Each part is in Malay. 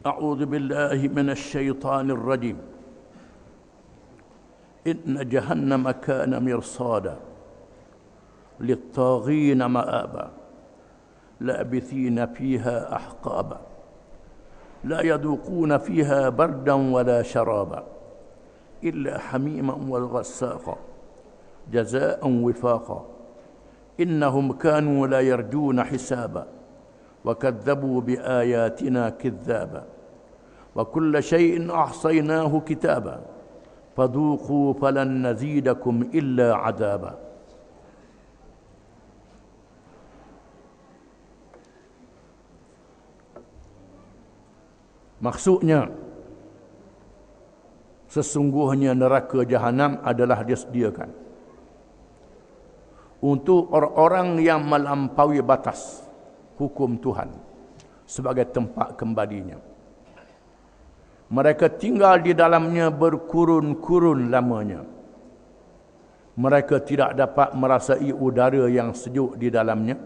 أعوذ بالله من الشيطان الرجيم إن جهنم كان مرصادا للطاغين مآبا لابثين فيها أحقابا لا يذوقون فيها بردا ولا شرابا إلا حميما وغساقا جزاء وفاقا إنهم كانوا لا يرجون حسابا وكذبوا بآياتنا كذابا وكل شيء أحصيناه كتابا فذوقوا فلن نزيدكم إلا عذابا. Maksudnya, sesungguhnya neraka jahanam adalah disediakan untuk orang-orang yang melampaui batas hukum Tuhan sebagai tempat kembalinya. Mereka tinggal di dalamnya berkurun-kurun lamanya. Mereka tidak dapat merasai udara yang sejuk di dalamnya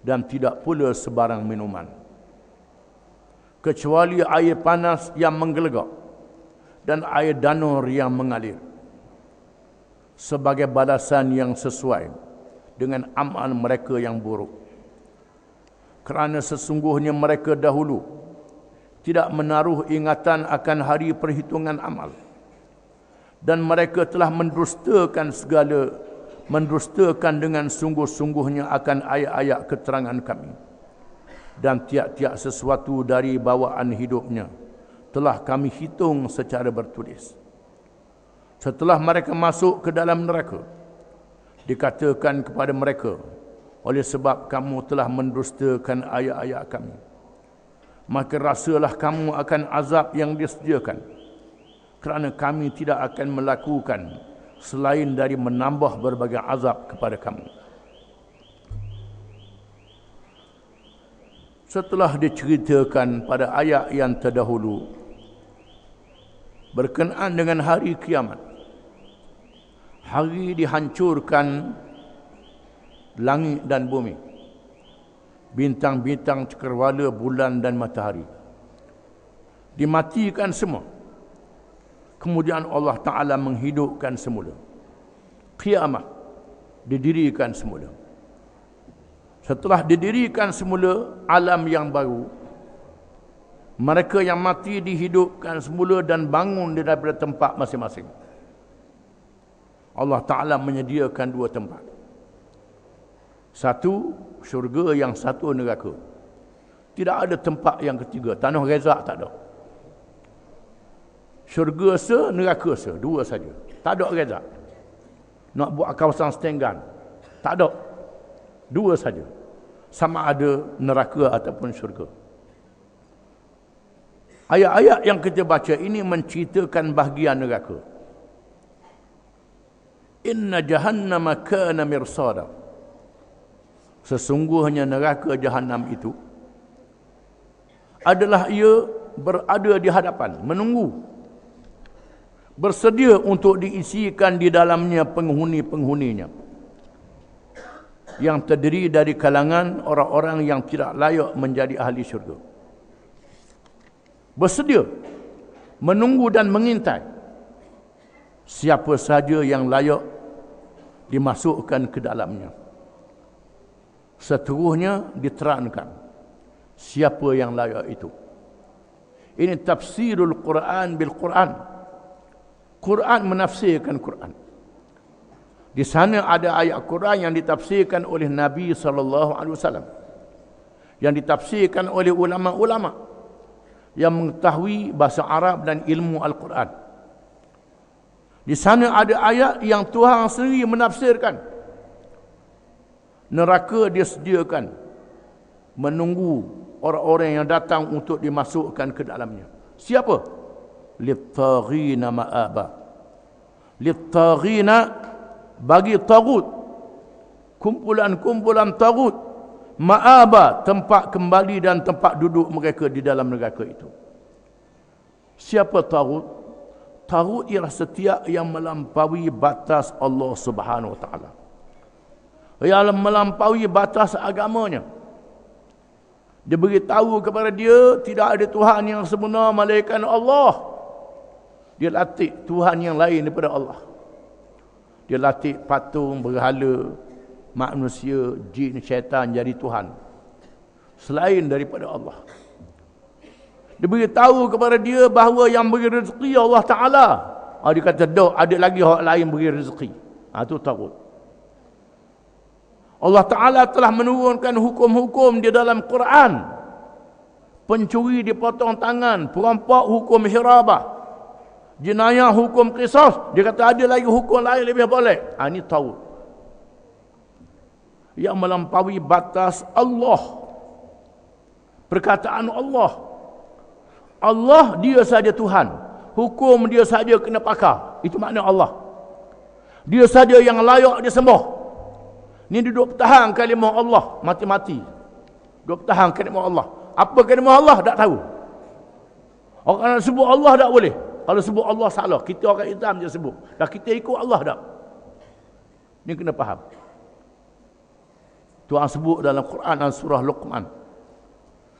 dan tidak pula sebarang minuman, kecuali air panas yang menggelegak dan air danur yang mengalir, sebagai balasan yang sesuai dengan amal mereka yang buruk. Kerana sesungguhnya mereka dahulu tidak menaruh ingatan akan hari perhitungan amal, dan mereka telah mendustakan dengan sungguh-sungguhnya akan ayat-ayat keterangan kami. Dan tiap-tiap sesuatu dari bawaan hidupnya telah kami hitung secara bertulis. Setelah mereka masuk ke dalam neraka, dikatakan kepada mereka, oleh sebab kamu telah mendustakan ayat-ayat kami, maka rasalah kamu akan azab yang disediakan, kerana kami tidak akan melakukan selain dari menambah berbagai azab kepada kamu. Setelah diceritakan pada ayat yang terdahulu berkenaan dengan hari kiamat, hari dihancurkan langit dan bumi, bintang-bintang, cakrawala, bulan dan matahari dimatikan semua. Kemudian Allah Ta'ala menghidupkan semula. Kiamat didirikan semula. Setelah didirikan semula alam yang baru, mereka yang mati dihidupkan semula dan bangun daripada tempat masing-masing. Allah Ta'ala menyediakan dua tempat. Satu syurga, yang satu neraka. Tidak ada tempat yang ketiga. Tanah rezak tak ada. Syurga se, neraka se, dua saja. Tak ada rezak. Nak buat kawasan setenggan, tak ada. Dua saja. Sama ada neraka ataupun syurga. Ayat-ayat yang kita baca ini menceritakan bahagian neraka. Inna jahannama kana mirsada. Sesungguhnya neraka jahanam itu adalah ia berada di hadapan, menunggu, bersedia untuk diisikan di dalamnya penghuni-penghuninya, yang terdiri dari kalangan orang-orang yang tidak layak menjadi ahli syurga. Bersedia, menunggu dan mengintai siapa saja yang layak dimasukkan ke dalamnya. Seterusnya diterangkan siapa yang layak itu. Ini tafsirul Quran bil Quran. Quran menafsirkan Quran. Di sana ada ayat Quran yang ditafsirkan oleh Nabi SAW, yang ditafsirkan oleh ulama-ulama yang mengetahui bahasa Arab dan ilmu Al-Quran. Di sana ada ayat yang Tuhan sendiri menafsirkan. Neraka disediakan menunggu orang-orang yang datang untuk dimasukkan ke dalamnya. Siapa? Lit-taghina ma'aba. Lit-taghina, bagi tagut, kumpulan-kumpulan tagut, ma'aba, tempat kembali dan tempat duduk mereka di dalam neraka itu. Siapa tagut? Tagut ialah setiap yang melampaui batas Allah Subhanahu Wa Taala, yang melampaui batas agamanya, Dia beritahu kepada dia tidak ada Tuhan yang sebenar melainkan Allah. Dia latih Tuhan yang lain daripada Allah. Dia latih patung, berhala, manusia, jin, syaitan jadi Tuhan selain daripada Allah. Dia beritahu kepada dia bahawa yang beri rezeki Allah Ta'ala. Dia kata, ada lagi orang lain beri rezeki. Itu takut. Allah Ta'ala telah menurunkan hukum-hukum di dalam Quran. Pencuri dipotong tangan, perampok hukum hirabah, jenayah hukum qisas. Dia kata ada lagi hukum lain lebih boleh. Ini tahu. Yang melampaui batas Allah. Perkataan Allah. Allah dia saja Tuhan. Hukum dia saja kena pakar. Itu makna Allah. Dia saja yang layak disembah. Ni duduk pertahan kalimah Allah mati-mati. Duduk pertahan kalimah Allah. Apa kalimah Allah tak tahu. Orang nak sebut Allah tak boleh. Kalau sebut Allah salah. Kita orang Islam je sebut. Dah kita ikut Allah tak. Ni kena faham. Tuhan sebut dalam Quran dan surah Luqman.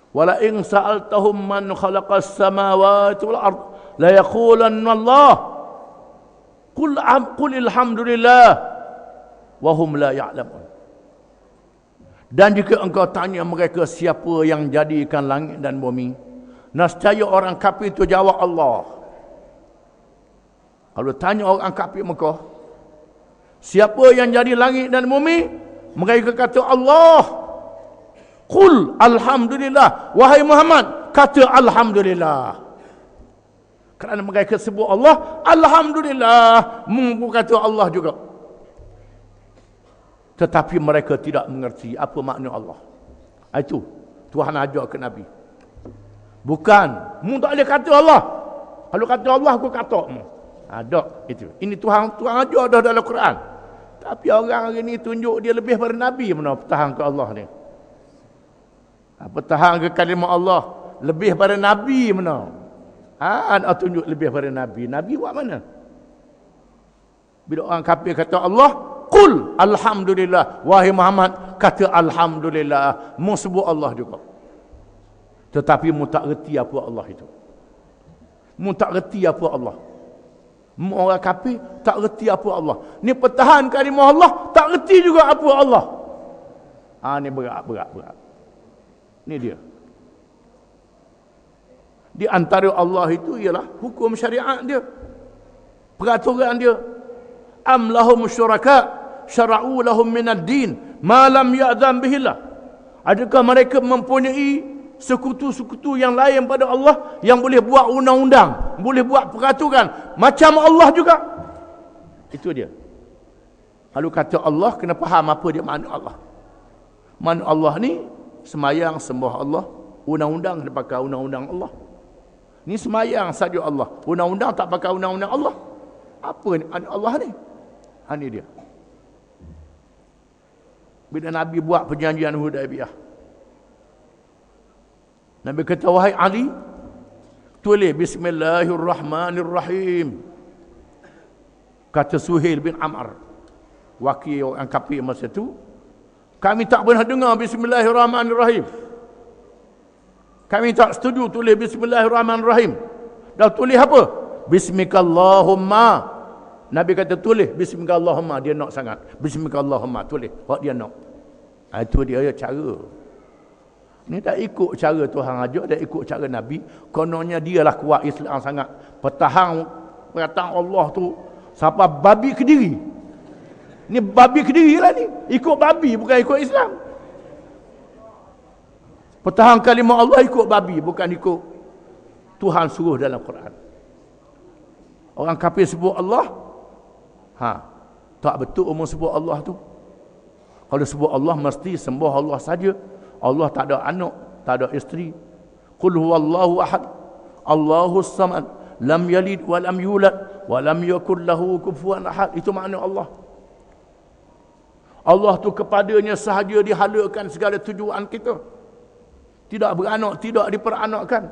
Wala in sa'altahum man khalaqas samawati wal ard la yaqulanna Allah. Qul alhamdulillah wa hum la ya'lamun. Dan jika engkau tanya mereka siapa yang jadikan langit dan bumi, nescaya orang kafir itu jawab Allah. Kalau tanya orang kafir Mekah, siapa yang jadi langit dan bumi? Mereka kata Allah. Qul alhamdulillah. Wahai Muhammad, kata alhamdulillah. Kerana mereka sebut Allah, alhamdulillah. Mereka kata Allah juga. Tetapi mereka tidak mengerti apa makna Allah. Itu Tuhan ajar ke Nabi. Bukan, mu tak boleh kata Allah. Kalau kata Allah, aku kata mu. Tak, itu. Ini Tuhan ajar dah dalam Quran. Tapi orang hari ni tunjuk dia lebih pada Nabi mana pertahan ke Allah ni. Pertahan ke kalimah Allah lebih pada Nabi mana. Nak tunjuk lebih pada Nabi. Nabi buat mana? Bila orang kafir kata Allah, qul alhamdulillah. Wahai Muhammad, kata alhamdulillah. Mu sebut Allah juga. Tetapi mu tak reti apa Allah itu. Mu tak reti apa Allah. Mu orang kafir tak reti apa Allah. Ni pertahan kalimah Allah, tak reti juga apa Allah. Ni berat. Ni dia. Di antara Allah itu ialah hukum syariat dia. Peraturan dia. Am lahum syuraka syara'u lahum minad din ma lam ya'zam bihillah. Adakah mereka mempunyai sekutu-sekutu yang lain pada Allah yang boleh buat undang-undang, boleh buat peraturan macam Allah juga? Itu dia. Kalau kata Allah, kena faham apa dia makna Allah. Makna Allah ni semayang sembah Allah, undang-undang dia pakai undang-undang Allah. Ni semayang saja Allah, undang-undang tak pakai undang-undang Allah. Apa ni Allah ni? Ini dia. Bila Nabi buat perjanjian Hudaibiyah, Nabi kata, wahai Ali, tulis Bismillahirrahmanirrahim. Kata Suhail bin Amr, wakil orang kafir masa itu, kami tak pernah dengar Bismillahirrahmanirrahim. Kami tak setuju tulis Bismillahirrahmanirrahim. Dah tulis apa? Bismikallahumma. Nabi kata tulis Bismikallahumma. Dia nak sangat. Bismikallahumma. Tulis. Buat dia nak. Itu dia cara. Ni tak ikut cara Tuhan ajar, tak ikut cara Nabi. Kononnya dialah kuat Islam sangat. Pertahan perkataan Allah tu sampai babi Kediri. Ni babi Kediri lah ni. Ikut babi bukan ikut Islam. Pertahan kalimah Allah ikut babi bukan ikut Tuhan suruh dalam Quran. Orang kafir sebut Allah, tak betul umum sebut Allah tu. Kalau sebut Allah mesti sembah Allah saja. Allah tak ada anak, tak ada isteri. Qul huwallahu ahad, Allahus samad, lam yalid wa lam yulad wa lam yakul lahu kufuwan ahad. Itu makna Allah. Allah tu kepadanya sahaja dihalakan segala tujuan kita. Tidak beranak, tidak diperanakkan.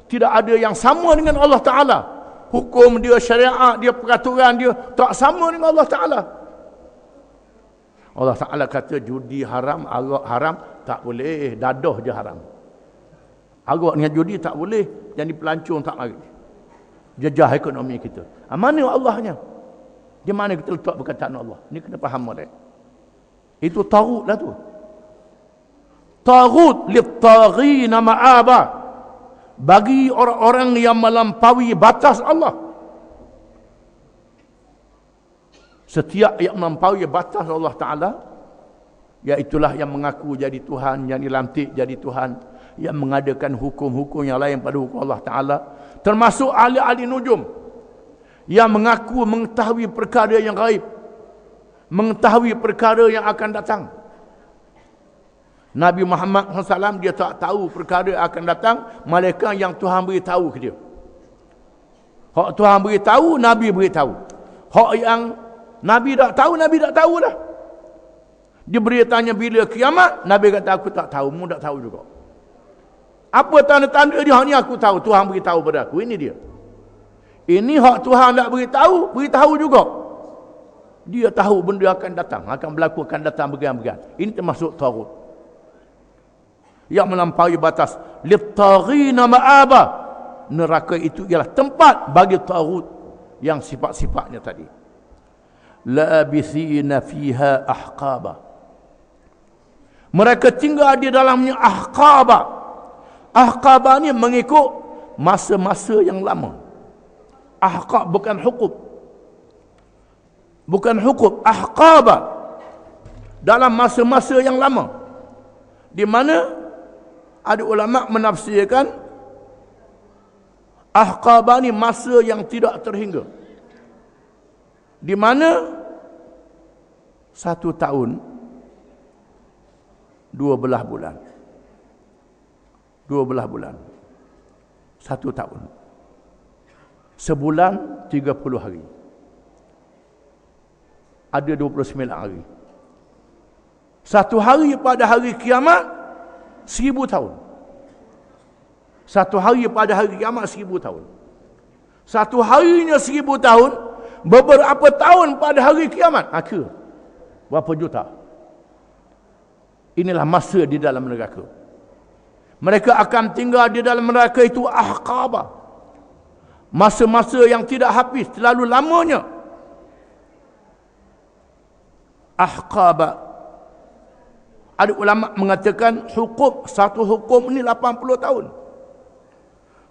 Tidak ada yang sama dengan Allah Ta'ala. Hukum dia, syariat dia, peraturan dia tak sama dengan Allah Ta'ala. Allah Ta'ala kata judi haram, arak haram, tak boleh, dadah je haram. Arak dengan judi tak boleh, jadi pelancong tak lagi. Jajah ekonomi kita. Mana Allahnya? Di mana kita letak perkataan Allah? Ni kena faham boleh. Itu taghut lah tu. Taghut lit-taghina ma'aba. Bagi orang-orang yang melampaui batas Allah. Setiap yang melampaui batas Allah Ta'ala, iaitulah yang mengaku jadi Tuhan, yang dilantik jadi Tuhan, yang mengadakan hukum-hukum yang lain pada hukum Allah Ta'ala, termasuk ahli-ahli nujum yang mengaku mengetahui perkara yang gaib, mengetahui perkara yang akan datang. Nabi Muhammad SAW dia tak tahu perkara akan datang, malaikat yang Tuhan beritahu ke dia. Hak Tuhan beritahu, Nabi beritahu. Hak yang Nabi tak tahu, Nabi tak tahu dah. Dia beritanya bila kiamat, Nabi kata aku tak tahu, mu tak tahu juga. Apa tanda-tanda dia? Hak ni aku tahu, Tuhan beritahu pada aku. Ini dia. Ini hak Tuhan tak beritahu, beritahu juga. Dia tahu benda akan datang, akan berlaku, akan datang began-began. Ini termasuk taghut. Yang melampaui batas. Lit-taghina ma'aba. Neraka itu ialah tempat bagi taghut yang sifat-sifatnya tadi. Labithina fiha ahqaba. Mereka tinggal di dalamnya ahqaba. Ahqaba ni mengikut masa-masa yang lama. Ahqab bukan hukum. Bukan hukum. Ahqaba. Dalam masa-masa yang lama. Di mana ada ulama menafsirkan ahqaba ni masa yang tidak terhingga. Di mana 1 tahun 12 bulan. 12 bulan. 1 tahun. Sebulan 30 hari. Ada 29 hari. 1 hari pada hari kiamat 1000 tahun. 1 hari pada hari kiamat 1000 tahun. 1 harinya 1000 tahun. Beberapa tahun pada hari kiamat. Akhir. Berapa juta. Inilah masa di dalam neraka. Mereka akan tinggal di dalam neraka itu ahqaba. Masa-masa yang tidak habis. Terlalu lamanya. Ahqaba. Ada ulama mengatakan hukum, satu hukum ni 80 tahun.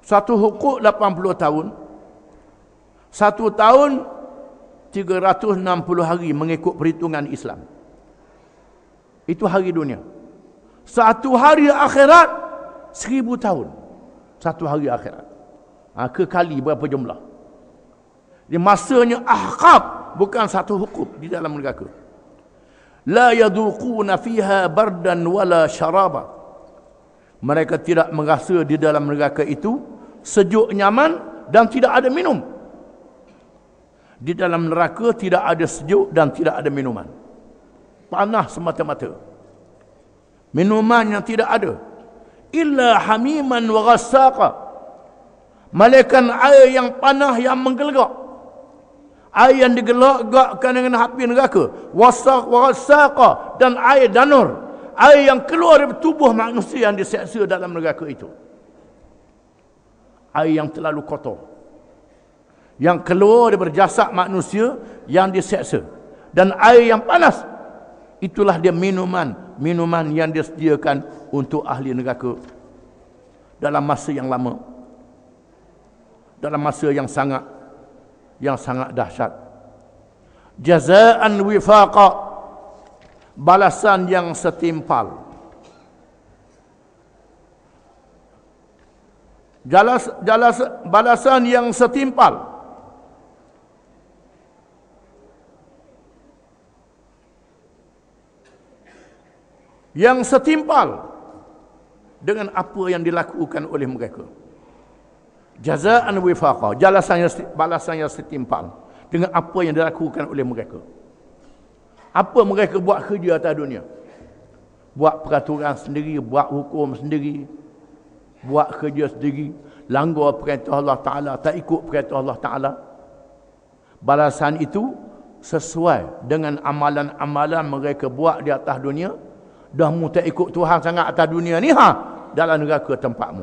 Satu hukum 80 tahun. 1 tahun 360 hari mengikut perhitungan Islam. Itu hari dunia. 1 hari akhirat 1000 tahun. 1 hari akhirat. Kekali berapa jumlah. Jadi masanya ahqab, bukan satu hukum di dalam neraka. La yaduquna fiha bardan wala syaraba. Mereka tidak merasa di dalam neraka itu sejuk nyaman dan tidak ada minum. Di dalam neraka tidak ada sejuk dan tidak ada minuman. Panas semata-mata. Minuman yang tidak ada. Illa hamiman wa ghassaqa. Malaikat air yang panas yang menggelegak. Air yang digelegakkan dengan api neraka. Wasaq wa ghassaqa. Dan air danur. Air yang keluar dari tubuh manusia yang diseksa dalam neraka itu. Air yang terlalu kotor. Yang keluar daripada jasad manusia yang diseksa. Dan air yang panas. Itulah dia minuman. Minuman yang disediakan untuk ahli neraka. Dalam masa yang lama. Dalam masa yang sangat dahsyat. Jazaan wifaqa. Balasan yang setimpal. Balasan yang setimpal. Yang setimpal dengan apa yang dilakukan oleh mereka. Jazaan wifaqa, balasan yang setimpal dengan apa yang dilakukan oleh mereka. Apa mereka buat kerja atas dunia? Buat peraturan sendiri, buat hukum sendiri, buat kerja sendiri, langgar perintah Allah Ta'ala, tak ikut perintah Allah Ta'ala. Balasan itu sesuai dengan amalan-amalan mereka buat di atas dunia. Dah mu tak ikut Tuhan sangat atas dunia ni, dalam neraka tempatmu.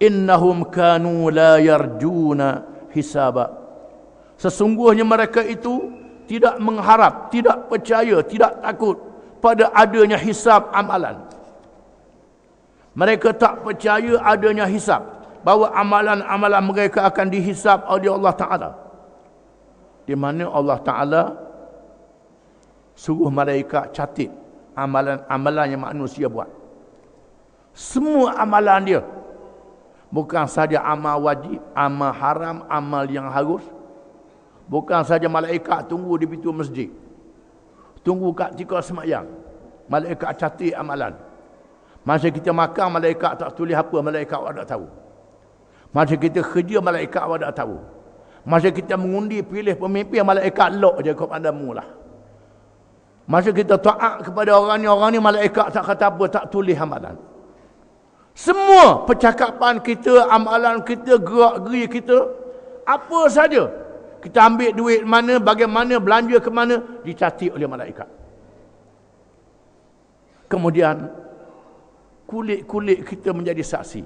innahum kanu la yarjuna hisaba. Sesungguhnya mereka itu tidak mengharap, tidak percaya, tidak takut pada adanya hisab amalan. Mereka tak percaya adanya hisab, bahawa amalan-amalan mereka akan dihisab oleh Allah Ta'ala. Di mana Allah Ta'ala suruh malaikat catat amalan-amalan yang manusia buat. Semua amalan dia. Bukan saja amal wajib, amal haram, amal yang harus. Bukan saja malaikat tunggu di pintu masjid. Tunggu kat tika semayang. Malaikat catat amalan. Masa kita makan, malaikat tak tulis apa, malaikat awak tak tahu. Masa kita kerja, malaikat awak tak tahu. Masa kita mengundi pilih pemimpin, malaikat lock je kepadamu lah. Masa kita taat kepada orang ni malaikat tak kata apa, tak tulis amalan. Semua percakapan kita, amalan kita, gerak-geri kita, apa saja, kita ambil duit mana, bagaimana, belanja ke mana, dicatat oleh malaikat. Kemudian kulit-kulit kita menjadi saksi.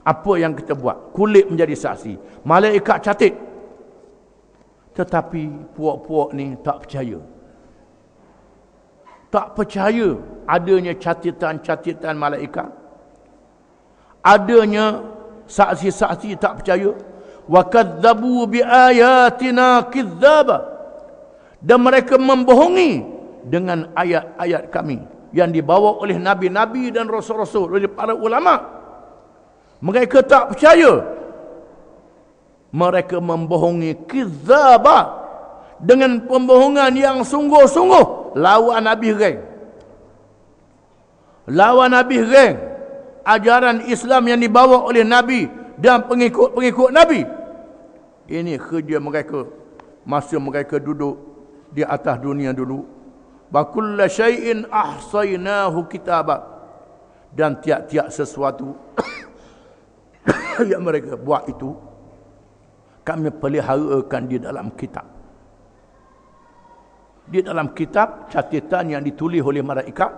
Apa yang kita buat, kulit menjadi saksi. Malaikat catat. Tetapi puak-puak ni tak percaya. Tak percaya adanya catatan-catatan malaikat. Adanya saksi-saksi tak percaya. Wa kadzabu bi ayatina kidzaba. Dan mereka membohongi dengan ayat-ayat kami yang dibawa oleh nabi-nabi dan rasul-rasul, oleh para ulama. Mereka tak percaya. Mereka membohongi kidzaba, dengan pembohongan yang sungguh-sungguh. Lawan Nabi Reng. Lawan Nabi Reng. Ajaran Islam yang dibawa oleh Nabi dan pengikut-pengikut Nabi. Ini kerja mereka masa mereka duduk di atas dunia dulu. Bakulla syai'in ahsaynahu kitaba. Dan tiap-tiap sesuatu yang mereka buat itu, kami peliharakan di dalam kitab. Di dalam kitab catatan yang ditulis oleh malaikat.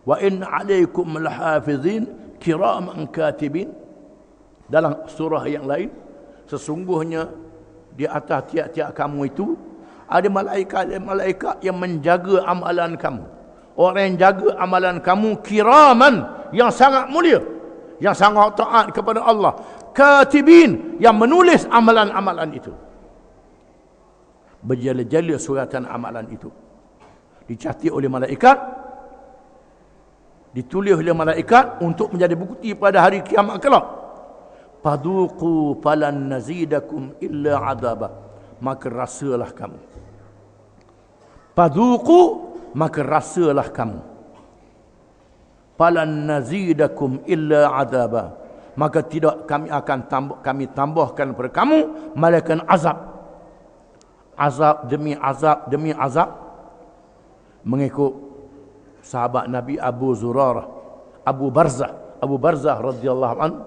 Wa inna alaikum lahafizin kiraman katibin. Dalam surah yang lain, sesungguhnya di atas tiap-tiap kamu itu ada malaikat yang menjaga amalan kamu. Orang yang jaga amalan kamu kiraman, yang sangat mulia, yang sangat taat kepada Allah. Katibin, yang menulis amalan-amalan itu. Berjala-jala suratan amalan itu. Dicatat oleh malaikat, ditulis oleh malaikat untuk menjadi bukti pada hari kiamat kelak. Fadhuqu falan nazidakum illa adaba. Maka rasalah kamu. Fadhuqu, maka rasalah kamu. Falan nazidakum illa adaba. Maka tidak kami tambahkan kepada kamu melainkan azab. Azab demi azab demi azab. Mengikut sahabat Nabi Abu Barzah radhiyallahu anhu.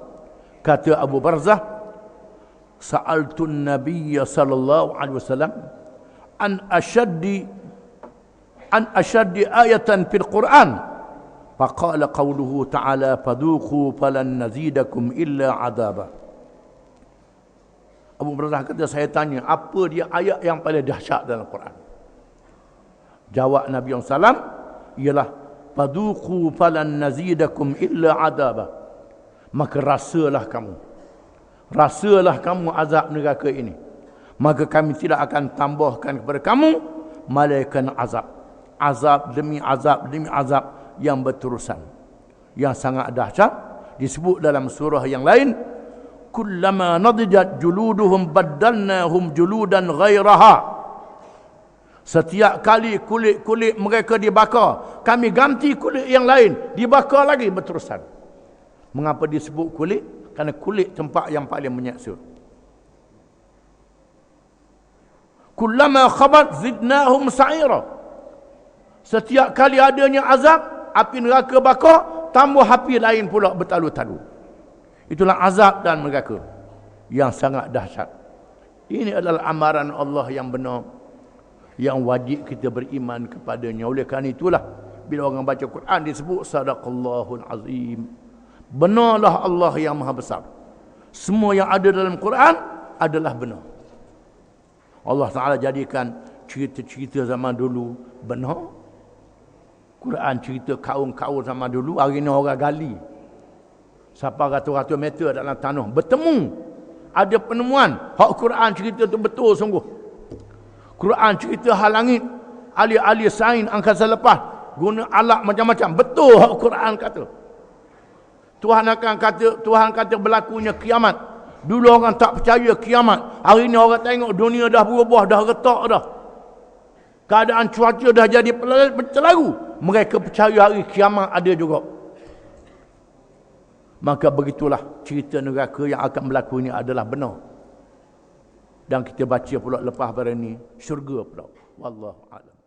Kata Abu Barzah, sa'altun Nabiy sallallahu alaihi wasallam an ashaddi ayatan fil Quran. Faqala qawluhu ta'ala fadhuqu falan nazidakum illa adaba. Abu Barzah kata, saya tanya, apa dia ayat yang paling dahsyat dalam Quran? Jawab Nabi SAW, ialah fadhuqu falan nazidakum illa adaba. Maka rasalah kamu azab neraka ini. Maka kami tidak akan tambahkan kepada kamu malaikat azab. Azab demi azab demi azab yang berterusan, yang sangat dahsyat. Disebut dalam surah yang lain, kullama nadijat juluduhum baddalnahum juludan ghairaha. Setiap kali kulit-kulit mereka dibakar, kami ganti kulit yang lain, dibakar lagi berterusan. Mengapa disebut kulit? Kerana kulit tempat yang paling menyaksa. Kullama khabat zidnahum sa'ira. Setiap kali adanya azab, api neraka bakar, tambah api lain pula bertalu-talu. Itulah azab dan neraka yang sangat dahsyat. Ini adalah amaran Allah yang benar, yang wajib kita beriman kepadanya. Oleh kerana itulah bila orang baca Quran disebut sadaqallahul azim. Benarlah Allah yang maha besar. Semua yang ada dalam Quran adalah benar. Allah Ta'ala jadikan cerita-cerita zaman dulu benar. Quran cerita kaum-kaum zaman dulu, hari ni orang gali. Siapa ratus-ratus meter dalam tanah. Bertemu. Ada penemuan. Hak Quran cerita tu betul sungguh. Quran cerita hal langit. Ahli-ahli sains angkasa lepas. Guna alat macam-macam. Betul hak Quran kata. Tuhan kata berlakunya kiamat. Dulu orang tak percaya kiamat. Hari ni orang tengok dunia dah berubah, dah retak dah. Keadaan cuaca dah jadi bercelaru. Mereka percaya hari kiamat ada juga. Maka begitulah cerita neraka yang akan berlaku ini adalah benar. Dan kita baca pula lepas pada ini syurga pula. Wallahu a'lam.